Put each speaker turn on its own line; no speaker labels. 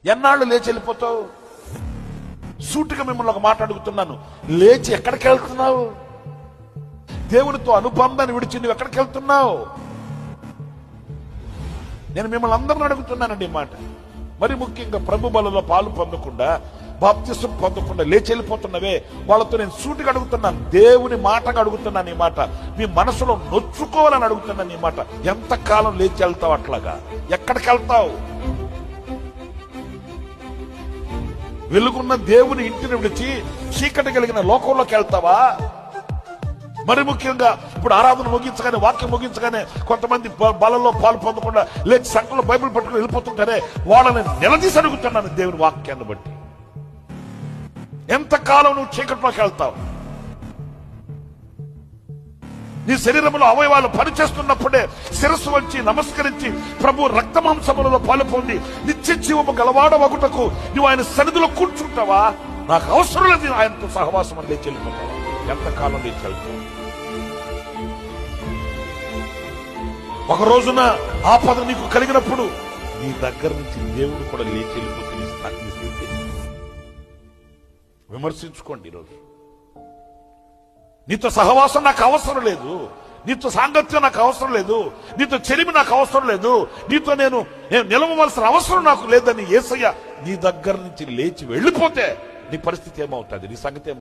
ఎన్నాళ్ళు లేచి వెళ్ళిపోతావు? సూటిగా మిమ్మల్ని ఒక మాట అడుగుతున్నాను, లేచి ఎక్కడికి వెళ్తున్నావు? దేవునితో అనుబంధాన్ని విడిచి నువ్వు ఎక్కడికి వెళ్తున్నావు? నేను మిమ్మల్ని అందరిని అడుగుతున్నానండి ఈ మాట. మరి ముఖ్యంగా ప్రభు బలలో పాలు పొందకుండా, బాప్తిసం పొందకుండా లేచి వెళ్ళిపోతున్నవే, వాళ్ళతో నేను సూటిగా అడుగుతున్నాను, దేవుని మాటగా అడుగుతున్నాను ఈ మాట. మీ మనసులో నొచ్చుకోవాలని అడుగుతున్నాను ఈ మాట. ఎంతకాలం లేచి వెళ్తావు? అట్లాగా ఎక్కడికి వెళ్తావు? వెలుగున్న దేవుని ఇంటిని విడిచి చీకటి కలిగిన లోకంలోకి వెళ్తావా? మరి ముఖ్యంగా ఇప్పుడు ఆరాధన ముగించగానే, వాక్యం ముగించగానే కొంతమంది బలలో పాలు పొందకుండా లేచి సంఘంలో బైబిల్ పట్టుకుని వెళ్ళిపోతుంటారే, వాళ్ళని నిలదీసి అడుగుతున్నాను దేవుని వాక్యాన్ని బట్టి. ఎంతకాలం నువ్వు చీకట్లోకి వెళ్తావు? నీ శరీరంలో అవయవాలు పనిచేస్తున్నప్పుడే శిరస్సు వంచి నమస్కరించి ప్రభు రక్తమాంసములలో పాలు పొంది నిత్య జీవము గలవాడవగుటకు నువ్వు ఆయన సన్నిధిలో కూర్చుంటావా? నాకు అవసరం లేదు ఆయనతో సహవాసం అని లేచి వెళ్ళిపోతావా? ఎంతకాలం లేచి వెళ్తావు? ఒక రోజున ఆపద నీకు కలిగినప్పుడు నీ దగ్గర నుంచి దేవుడు కూడా లేచి వెళ్ళిపోతే విమర్శించుకోండి. ఈరోజు నీతో సహవాసం నాకు అవసరం లేదు, నీతో సాంగత్యం నాకు అవసరం లేదు, నీతో చెలిమి నాకు అవసరం లేదు, నీతో నేను నిలవవలసిన అవసరం నాకు లేదని యేసయ్య నీ దగ్గర నుంచి లేచి వెళ్ళిపోతే నీ పరిస్థితి ఏమవుతుంది? నీ సంగతి